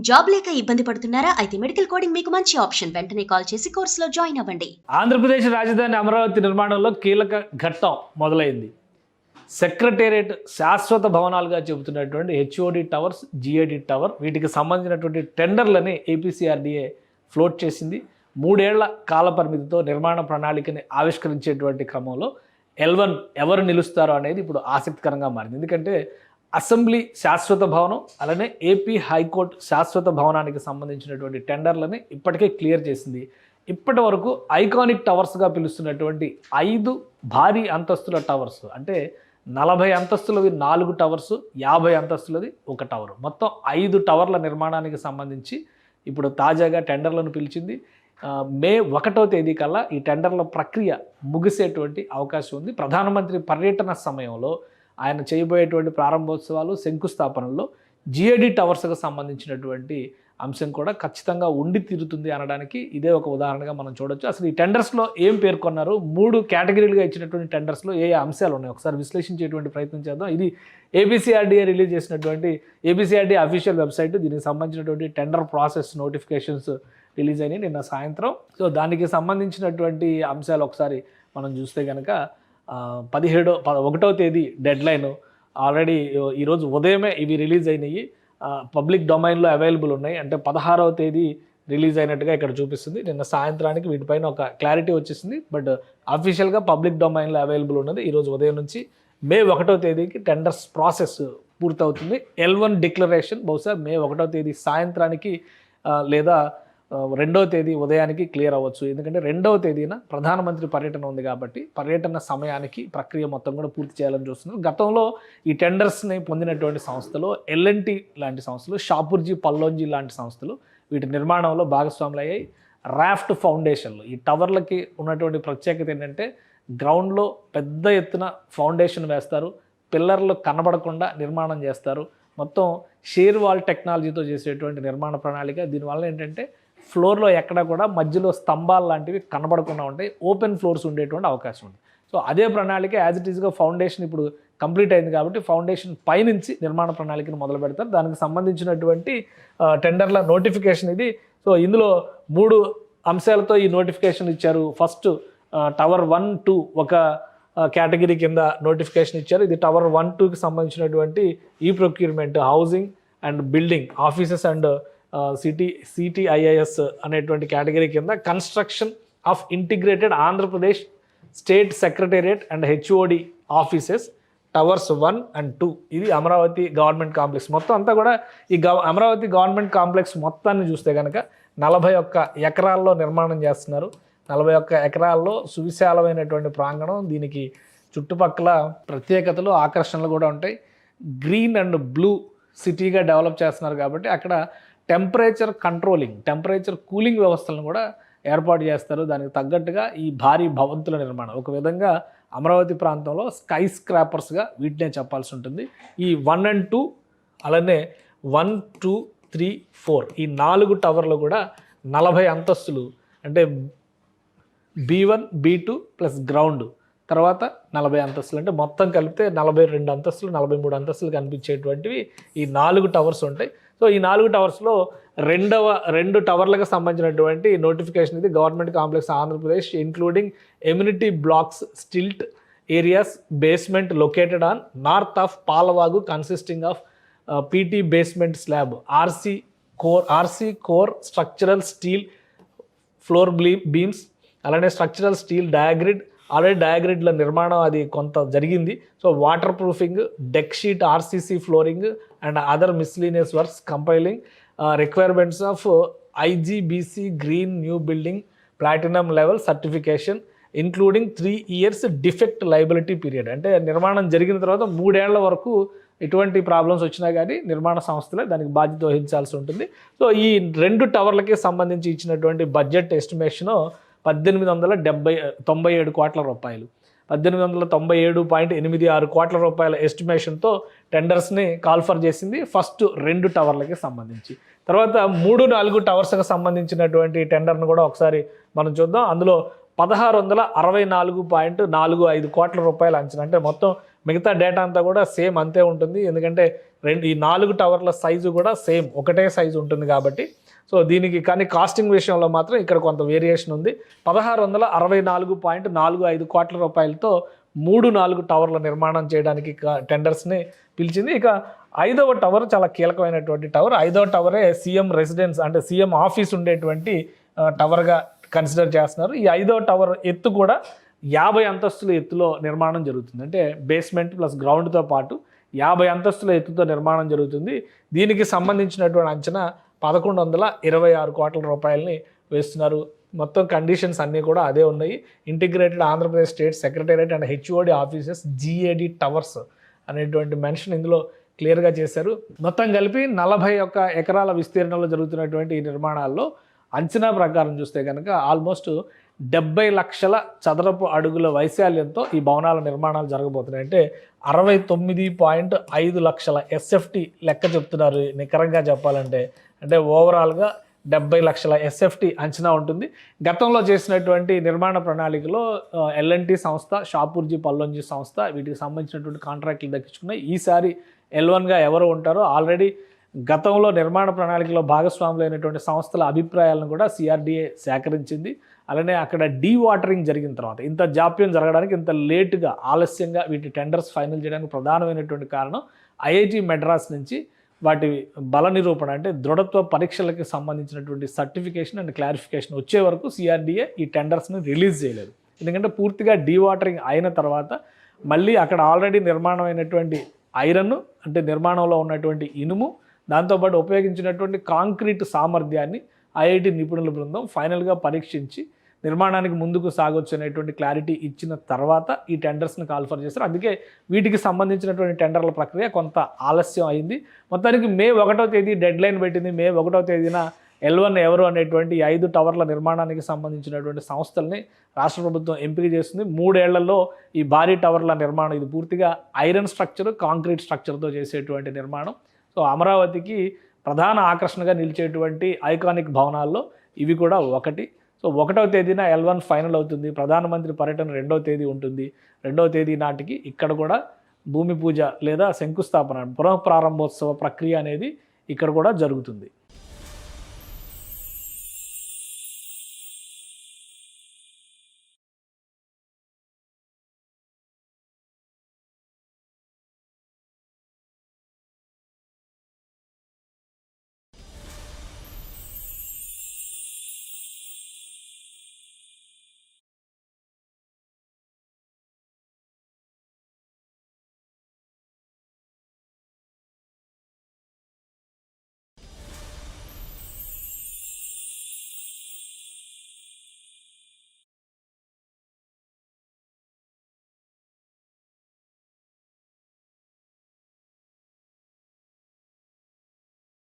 Job లేక ఇబ్బంది పడుతున్నారా? అయితే మెడికల్ కోడింగ్ మీకు మంచి ఆప్షన్. వెంటనే కాల్ చేసి కోర్సులో జాయిన్ అవ్వండి. ఆంధ్రప్రదేశ్ రాజధాని అమరావతి నిర్మాణంలో కీలక ఘట్టం మొదలైంది. సెక్రటేరియట్ శాశ్వత భవనాలుగా చెబుతున్నటువంటి హెచ్ఓడి టవర్స్, జిఏడి టవర్, వీటికి సంబంధించినటువంటి టెండర్లని ఏపీసీఆర్డీఏ ఫ్లోట్ చేసింది. 3 ఏళ్ల కాల పరిమితితో నిర్మాణ ప్రణాళికని ఆవిష్కరించేటువంటి క్రమంలో L1 ఎవరు నిలుస్తారో అనేది ఇప్పుడు ఆసక్తికరంగా మారింది. ఎందుకంటే అసెంబ్లీ శాశ్వత భవనం, అలానే ఏపీ హైకోర్టు శాశ్వత భవనానికి సంబంధించినటువంటి టెండర్లని ఇప్పటికే క్లియర్ చేసింది. ఇప్పటి వరకు ఐకానిక్ టవర్స్గా పిలుస్తున్నటువంటి 5 భారీ అంతస్తుల టవర్స్, అంటే 40 అంతస్తులవి 4 టవర్స్, 50 అంతస్తులది 1 టవర్, మొత్తం 5 టవర్ల నిర్మాణానికి సంబంధించి ఇప్పుడు తాజాగా టెండర్లను పిలిచింది. మే 1వ తేదీ కల్లా ఈ టెండర్ల ప్రక్రియ ముగిసేటువంటి అవకాశం ఉంది. ప్రధానమంత్రి పర్యటన సమయంలో ఆయన చేయబోయేటువంటి ప్రారంభోత్సవాలు, శంకుస్థాపనల్లో జిఏడి టవర్స్కి సంబంధించినటువంటి అంశం కూడా ఖచ్చితంగా ఉండి తీరుతుంది అనడానికి ఇదే ఒక ఉదాహరణగా మనం చూడొచ్చు. అసలు ఈ టెండర్స్లో ఏం పేర్కొన్నారు, 3 కేటగిరీలుగా ఇచ్చినటువంటి టెండర్స్లో ఏ అంశాలు ఉన్నాయి ఒకసారి విశ్లేషించేటువంటి ప్రయత్నం చేద్దాం. ఇది ఏపీసీఆర్డీఏ రిలీజ్ చేసినటువంటి ఏపీసీఆర్డీఏ అఫీషియల్ వెబ్సైట్. దీనికి సంబంధించినటువంటి టెండర్ ప్రాసెస్ నోటిఫికేషన్స్ రిలీజ్ అయినాయి నిన్న సాయంత్రం. సో దానికి సంబంధించినటువంటి అంశాలు ఒకసారి మనం చూస్తే కనుక 1వ తేదీ డెడ్ లైన్, ఆల్రెడీ ఈరోజు ఉదయమే ఇవి రిలీజ్ అయినాయి, పబ్లిక్ డొమైన్లో అవైలబుల్ ఉన్నాయి. అంటే 16వ తేదీ రిలీజ్ అయినట్టుగా ఇక్కడ చూపిస్తుంది. నిన్న సాయంత్రానికి వీటిపైన ఒక క్లారిటీ వచ్చేసింది. బట్ అఫీషియల్గా పబ్లిక్ డొమైన్లో అవైలబుల్ ఉన్నది ఈరోజు ఉదయం నుంచి. మే 1వ తేదీకి టెండర్స్ ప్రాసెస్ పూర్తవుతుంది. L1 డిక్లరేషన్ బహుశా మే 1వ తేదీ సాయంత్రానికి లేదా 2వ తేదీ ఉదయానికి క్లియర్ అవ్వచ్చు. ఎందుకంటే 2వ తేదీన ప్రధానమంత్రి పర్యటన ఉంది కాబట్టి పర్యటన సమయానికి ప్రక్రియ మొత్తం కూడా పూర్తి చేయాలని చూస్తున్నారు. గతంలో ఈ టెండర్స్ని పొందినటువంటి సంస్థలు L&T లాంటి సంస్థలు, షాపూర్జీ పల్లోంజీ లాంటి సంస్థలు వీటి నిర్మాణంలో భాగస్వాములు అయ్యాయి. రాఫ్ట్ ఫౌండేషన్లు, ఈ టవర్లకి ఉన్నటువంటి ప్రత్యేకత ఏంటంటే గ్రౌండ్లో పెద్ద ఎత్తున ఫౌండేషన్ వేస్తారు, పిల్లర్లు కనబడకుండా నిర్మాణం చేస్తారు. మొత్తం షేర్ వాల్ టెక్నాలజీతో చేసేటువంటి నిర్మాణ ప్రణాళిక. దీనివల్ల ఏంటంటే ఫ్లోర్లో ఎక్కడ కూడా మధ్యలో స్తంభాలు లాంటివి కనబడకుండా ఉంటాయి, ఓపెన్ ఫ్లోర్స్ ఉండేటువంటి అవకాశం ఉంది. సో అదే ప్రణాళిక యాజ్ ఇట్ ఈస్గా ఫౌండేషన్ ఇప్పుడు కంప్లీట్ అయింది కాబట్టి ఫౌండేషన్ పైనుంచి నిర్మాణ ప్రణాళికను మొదలు పెడతారు. దానికి సంబంధించినటువంటి టెండర్ల నోటిఫికేషన్ ఇది. సో ఇందులో 3 అంశాలతో ఈ నోటిఫికేషన్ ఇచ్చారు. ఫస్ట్ టవర్ 1, 2 ఒక కేటగిరీ కింద నోటిఫికేషన్ ఇచ్చారు. ఇది టవర్ 1, 2కి సంబంధించినటువంటి ఈ procurement, housing and building, offices and CTIIS అనేటువంటి కేటగిరీ కింద construction of integrated Andhra Pradesh state secretariat and HOD offices towers 1 and 2. ఇది అమరావతి గవర్నమెంట్ కాంప్లెక్స్ మొత్తం అంతా కూడా. ఈ అమరావతి గవర్నమెంట్ కాంప్లెక్స్ మొత్తాన్ని చూస్తే కనుక 41 ఎకరాల్లో నిర్మాణం చేస్తున్నారు. 41 ఎకరాల్లో సువిశాలమైనటువంటి ప్రాంగణం. దీనికి చుట్టుపక్కల ప్రత్యేకతలు, ఆకర్షణలు కూడా ఉంటాయి. గ్రీన్ అండ్ బ్లూ సిటీగా డెవలప్ చేస్తున్నారు కాబట్టి అక్కడ టెంపరేచర్ కంట్రోలింగ్, టెంపరేచర్ కూలింగ్ వ్యవస్థలను కూడా ఏర్పాటు చేస్తారు. దానికి తగ్గట్టుగా ఈ భారీ భవంతుల నిర్మాణం ఒక విధంగా అమరావతి ప్రాంతంలో స్కై స్క్రాపర్స్గా వీటినే చెప్పాల్సి ఉంటుంది. ఈ 1 and 2 అలానే 1, 2, 3, 4 ఈ 4 టవర్లు కూడా 40 అంతస్తులు, అంటే B1, B2 ప్లస్ గ్రౌండ్ తర్వాత 40 అంతస్తులు, అంటే మొత్తం కలిపితే 42 అంతస్తులు, 43 అంతస్తులు కనిపించేటువంటివి ఈ 4 టవర్స్ ఉంటాయి. సో ఈ 4 టవర్స్లో 2 టవర్లకు సంబంధించినటువంటి నోటిఫికేషన్ ఇది. Government complex Andhra Pradesh including ఎమ్యూనిటీ blocks, stilt areas, basement located on north of Palavagu consisting of PT basement slab, RC core structural steel floor beams, అలానే స్ట్రక్చరల్ స్టీల్ డయాగ్రిడ్. ఆల్రెడీ డయాగ్రిడ్ల నిర్మాణం అది కొంత జరిగింది. So water proofing, deck sheet, RCC flooring and other miscellaneous works compiling requirements of IGBC green new building platinum level certification including 3 years defect liability period. అంటే నిర్మాణం జరిగిన తర్వాత 3 ఏళ్ల వరకు ఎటువంటి ప్రాబ్లమ్స్ వచ్చినా కానీ నిర్మాణ సంస్థలే దానికి బాధ్యత వహించాల్సి ఉంటుంది. సో ఈ 2 టవర్లకి సంబంధించి ఇచ్చినటువంటి బడ్జెట్ ఎస్టిమేషను 1897 కోట్ల రూపాయలు, 1897.86 కోట్ల రూపాయల ఎస్టిమేషన్తో టెండర్స్ని కాల్ఫర్ చేసింది ఫస్ట్ 2 టవర్లకి సంబంధించి. తర్వాత 3, 4 టవర్స్కి సంబంధించినటువంటి టెండర్ను కూడా ఒకసారి మనం చూద్దాం. అందులో 1664.45 కోట్ల రూపాయల అంచనా, అంటే మొత్తం మిగతా డేటా అంతా కూడా సేమ్ అంతే ఉంటుంది. ఎందుకంటే ఈ 4 టవర్ల సైజు కూడా సేమ్ ఒకటే సైజు ఉంటుంది కాబట్టి. సో దీనికి కానీ కాస్టింగ్ విషయంలో మాత్రం ఇక్కడ కొంత వేరియేషన్ ఉంది. 1664.45 కోట్ల రూపాయలతో 3-4 టవర్ల నిర్మాణం చేయడానికి టెండర్స్ని పిలిచింది. ఇక 5వ టవర్ చాలా కీలకమైనటువంటి టవర్. 5వ టవరే సీఎం రెసిడెన్స్ అంటే సీఎం ఆఫీస్ ఉండేటువంటి టవర్గా కన్సిడర్ చేస్తున్నారు. ఈ 5వ టవర్ ఎత్తు కూడా 50 అంతస్తుల ఎత్తులో నిర్మాణం జరుగుతుంది. అంటే బేస్మెంట్ ప్లస్ గ్రౌండ్తో పాటు 50 అంతస్తుల ఎత్తుతో నిర్మాణం జరుగుతుంది. దీనికి సంబంధించినటువంటి అంచనా 1126 కోట్ల రూపాయలని వేస్తున్నారు. మొత్తం కండిషన్స్ అన్నీ కూడా అదే ఉన్నాయి. Integrated Andhra Pradesh state secretariat and HOD offices GAD towers అనేటువంటి మెన్షన్ ఇందులో క్లియర్గా చేశారు. మొత్తం కలిపి 41 ఎకరాల విస్తీర్ణంలో జరుగుతున్నటువంటి ఈ నిర్మాణాల్లో అంచనా ప్రకారం చూస్తే కనుక ఆల్మోస్ట్ 70 లక్షల చదరపు అడుగుల వైశాల్యంతో ఈ భవనాల నిర్మాణాలు జరగబోతున్నాయి. అంటే 69.5 లక్షల SFT లెక్క చెప్తున్నారు నికరంగా చెప్పాలంటే. అంటే ఓవరాల్గా 70 లక్షల SFT అంచనా ఉంటుంది. గతంలో చేసినటువంటి నిర్మాణ ప్రణాళికలో L&T సంస్థ, షాపూర్జీ పల్లంజీ సంస్థ వీటికి సంబంధించినటువంటి కాంట్రాక్టులు దక్కించుకున్నాయి. ఈసారి L1గా ఎవరు ఉంటారో ఆల్రెడీ గతంలో నిర్మాణ ప్రణాళికలో భాగస్వాములైనటువంటి సంస్థల అభిప్రాయాలను కూడా CRDA సేకరించింది. అలానే అక్కడ వాటరింగ్ జరిగిన తర్వాత ఇంత జాప్యం జరగడానికి, ఇంత లేటుగా ఆలస్యంగా వీటి టెండర్స్ ఫైనల్ చేయడానికి ప్రధానమైనటువంటి కారణం IIT మెడ్రాస్ నుంచి వాటి బల నిరూపణ అంటే దృఢత్వ పరీక్షలకి సంబంధించినటువంటి సర్టిఫికేషన్ అండ్ క్లారిఫికేషన్ వచ్చే వరకు CRDA ఈ టెండర్స్ని రిలీజ్ చేయలేదు. ఎందుకంటే పూర్తిగా వాటరింగ్ అయిన తర్వాత మళ్ళీ అక్కడ ఆల్రెడీ నిర్మాణం అయినటువంటి ఐరన్ అంటే నిర్మాణంలో ఉన్నటువంటి ఇనుము, దాంతోపాటు ఉపయోగించినటువంటి కాంక్రీట్ సామర్థ్యాన్ని IIT నిపుణుల బృందం ఫైనల్గా పరీక్షించి నిర్మాణానికి ముందుకు సాగొచ్చు అనేటువంటి క్లారిటీ ఇచ్చిన తర్వాత ఈ టెండర్స్ని కాల్ఫర్ చేస్తారు. అందుకే వీటికి సంబంధించినటువంటి టెండర్ల ప్రక్రియ కొంత ఆలస్యం అయింది. మొత్తానికి మే 1వ తేదీ డెడ్ లైన్ పెట్టింది. మే 1వ తేదీన L1 ఎవరు అనేటువంటి 5 టవర్ల నిర్మాణానికి సంబంధించినటువంటి సంస్థల్ని రాష్ట్ర ప్రభుత్వం ఎంపిక చేస్తుంది. 3 ఏళ్లలో ఈ భారీ టవర్ల నిర్మాణం ఇది పూర్తిగా ఐరన్ స్ట్రక్చర్, కాంక్రీట్ స్ట్రక్చర్తో చేసేటువంటి నిర్మాణం. సో అమరావతికి ప్రధాన ఆకర్షణగా నిలిచేటువంటి ఐకానిక్ భవనాల్లో ఇవి కూడా ఒకటి. సో 1వ తేదీన L1 ఫైనల్ అవుతుంది. ప్రధానమంత్రి పర్యటన 2వ తేదీ ఉంటుంది. 2వ తేదీ నాటికి ఇక్కడ కూడా భూమి పూజ లేదా శంకుస్థాపన పునఃప్రారంభోత్సవ ప్రక్రియ అనేది ఇక్కడ కూడా జరుగుతుంది.